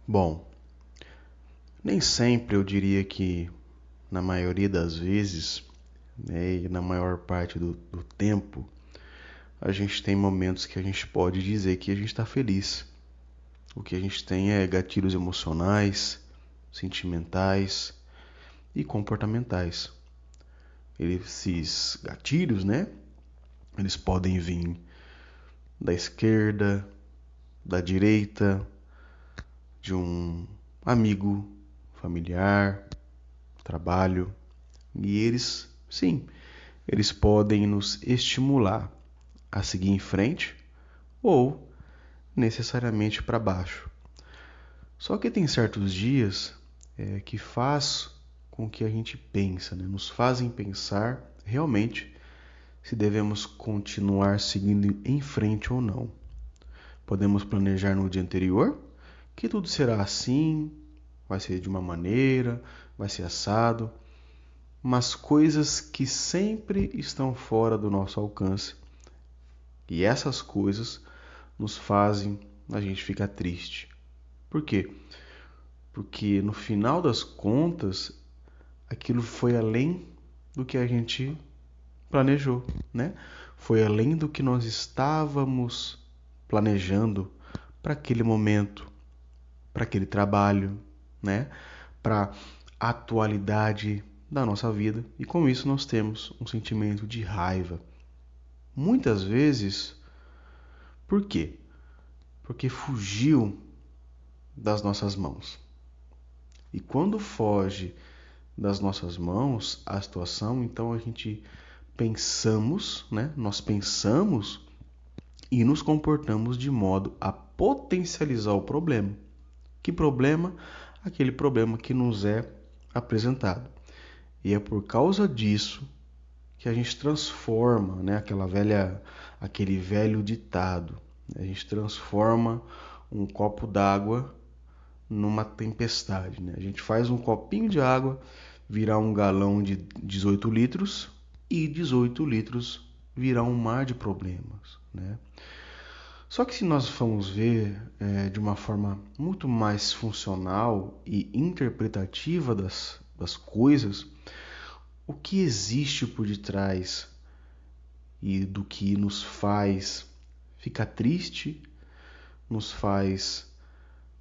Bom, nem sempre eu diria que na maioria das vezes, né, e na maior parte do tempo, a gente tem momentos que a gente pode dizer que a gente está feliz. O que a gente tem é gatilhos emocionais, sentimentais e comportamentais. Esses gatilhos, né? Eles podem vir da esquerda, da direita, de um amigo, familiar, trabalho. E eles, sim, eles podem nos estimular a seguir em frente ou necessariamente para baixo. Só que tem certos dias que faz com que a gente pense, né? Nos fazem pensar realmente se devemos continuar seguindo em frente ou não. Podemos planejar no dia anterior que tudo será assim, vai ser de uma maneira, vai ser assado, mas coisas que sempre estão fora do nosso alcance. E essas coisas nos fazem a gente ficar triste. Por quê? Porque no final das contas, aquilo foi além do que a gente planejou, né? Foi além do que nós estávamos planejando para aquele momento, para aquele trabalho, né? Para a atualidade da nossa vida. E com isso nós temos um sentimento de raiva. Muitas vezes, por quê? Porque fugiu das nossas mãos. E quando foge das nossas mãos a situação, então a gente pensamos, né? Nós pensamos e nos comportamos de modo a potencializar o problema. Que problema? Aquele problema que nos é apresentado. E é por causa disso que a gente transforma, né, aquele velho ditado. A gente transforma um copo d'água numa tempestade, né? A gente faz um copinho de água virar um galão de 18 litros e 18 litros virar um mar de problemas, né? Só que se nós formos ver de uma forma muito mais funcional e interpretativa das coisas, o que existe por detrás e do que nos faz ficar triste, nos faz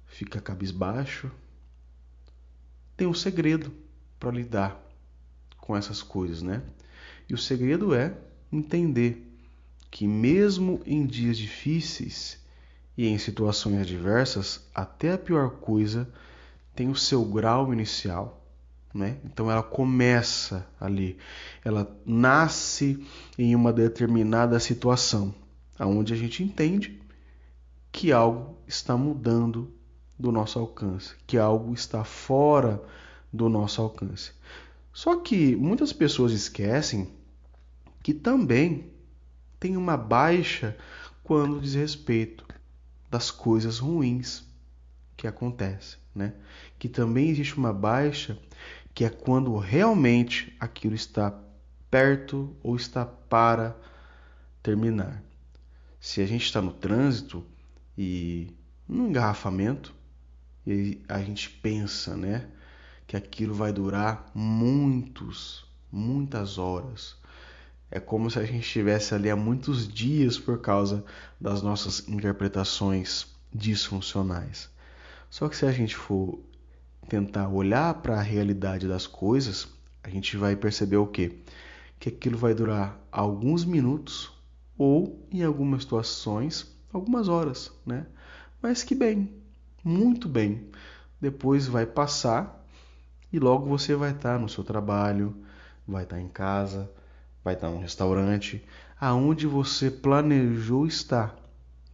ficar cabisbaixo, tem um segredo para lidar com essas coisas, né? E o segredo é entender que mesmo em dias difíceis e em situações adversas, até a pior coisa tem o seu grau inicial, né? Então ela começa ali, ela nasce em uma determinada situação, aonde a gente entende que algo está mudando do nosso alcance, que algo está fora do nosso alcance. Só que muitas pessoas esquecem que também tem uma baixa quando diz respeito das coisas ruins que acontecem, né? Que também existe uma baixa que é quando realmente aquilo está perto ou está para terminar. Se a gente está no trânsito e no engarrafamento e a gente pensa, né, que aquilo vai durar muitas horas. É como se a gente estivesse ali há muitos dias por causa das nossas interpretações disfuncionais. Só que se a gente for tentar olhar para a realidade das coisas, a gente vai perceber o quê? Que aquilo vai durar alguns minutos ou, em algumas situações, algumas horas, né? Mas que bem, muito bem. Depois vai passar e logo você vai estar no seu trabalho, vai estar em casa, vai estar no restaurante, aonde você planejou estar.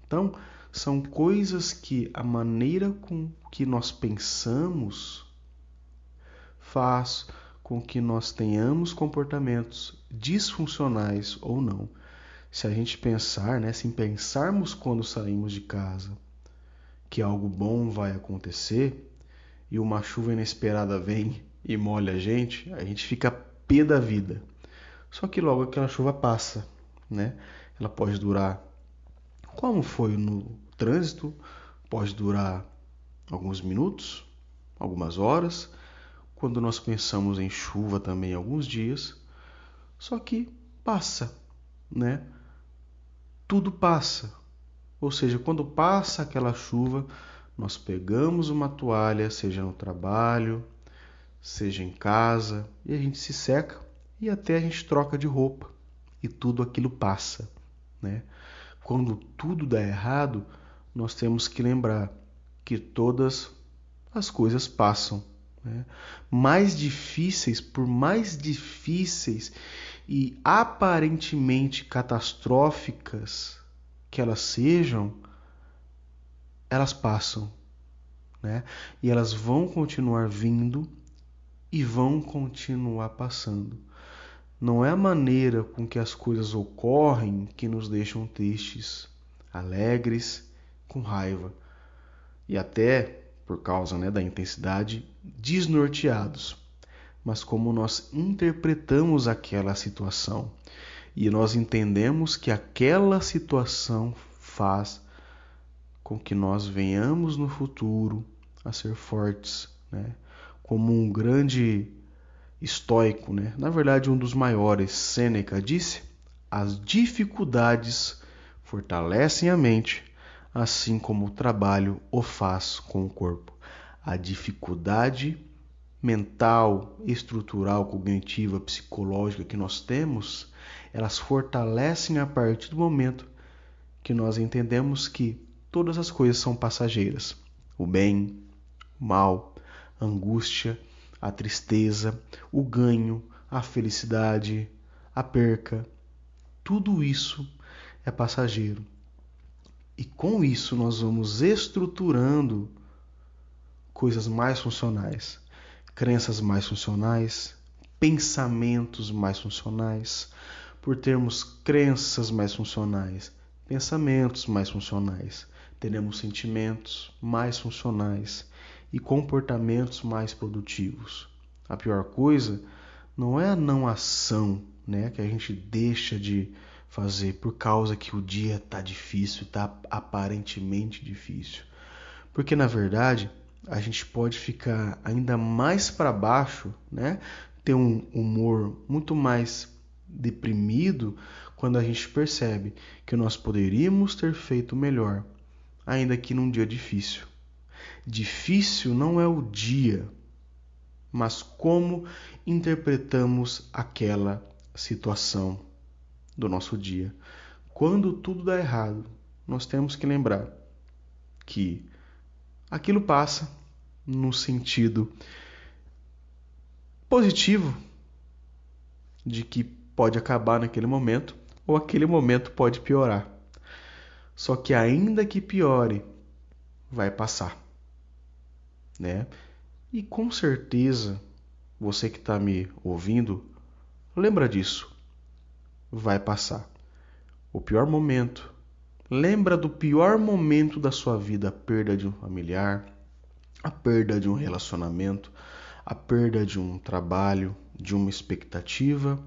Então, são coisas que a maneira com que nós pensamos faz com que nós tenhamos comportamentos disfuncionais ou não. Se a gente pensar, né, se pensarmos quando saímos de casa que algo bom vai acontecer e uma chuva inesperada vem e molha a gente fica pé da vida. Só que logo aquela chuva passa, né? Ela pode durar, como foi no trânsito, pode durar alguns minutos, algumas horas, quando nós pensamos em chuva também alguns dias, só que passa, né? Tudo passa. Ou seja, quando passa aquela chuva, nós pegamos uma toalha, seja no trabalho, seja em casa, e a gente se seca e até a gente troca de roupa e tudo aquilo passa, né? Quando tudo dá errado, nós temos que lembrar que todas as coisas passam, né? Por mais difíceis e aparentemente catastróficas que elas sejam, elas passam, né? E elas vão continuar vindo e vão continuar passando. Não é a maneira com que as coisas ocorrem que nos deixam tristes, alegres, com raiva e até, por causa, né, da intensidade, desnorteados, mas como nós interpretamos aquela situação e nós entendemos que aquela situação faz com que nós venhamos no futuro a ser fortes, né? Como um grande estoico, né? Na verdade, um dos maiores, Sêneca, disse: as dificuldades fortalecem a mente, assim como o trabalho o faz com o corpo. A dificuldade mental, estrutural, cognitiva, psicológica que nós temos, elas fortalecem a partir do momento que nós entendemos que todas as coisas são passageiras. O bem, o mal, a angústia, a tristeza, o ganho, a felicidade, a perca, tudo isso é passageiro. E com isso nós vamos estruturando coisas mais funcionais, crenças mais funcionais, pensamentos mais funcionais. Por termos crenças mais funcionais, pensamentos mais funcionais, teremos sentimentos mais funcionais e comportamentos mais produtivos. A pior coisa não é a não ação, né, que a gente deixa de fazer por causa que o dia está difícil, está aparentemente difícil. Porque na verdade a gente pode ficar ainda mais para baixo, né? Ter um humor muito mais deprimido quando a gente percebe que nós poderíamos ter feito melhor, ainda que num dia difícil. Difícil não é o dia, mas como interpretamos aquela situação do nosso dia. Quando tudo dá errado, nós temos que lembrar que aquilo passa no sentido positivo de que pode acabar naquele momento ou aquele momento pode piorar. Só que ainda que piore, vai passar, né? E com certeza, você que está me ouvindo, lembra disso. Vai passar. O pior momento. Lembra do pior momento da sua vida, a perda de um familiar, a perda de um relacionamento, a perda de um trabalho, de uma expectativa,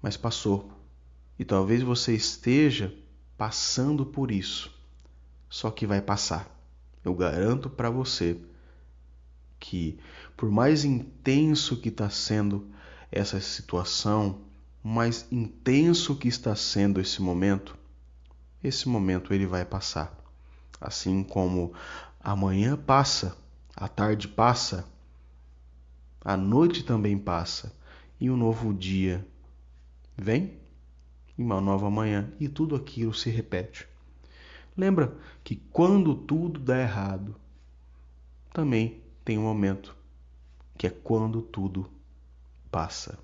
mas passou. E talvez você esteja passando por isso, só que vai passar. Eu garanto para você que, por mais intenso que está sendo essa situação, mais intenso que está sendo esse momento ele vai passar. Assim como amanhã passa, a tarde passa, a noite também passa e um novo dia vem e uma nova manhã e tudo aquilo se repete. Lembra que quando tudo dá errado, também tem um momento que é quando tudo passa.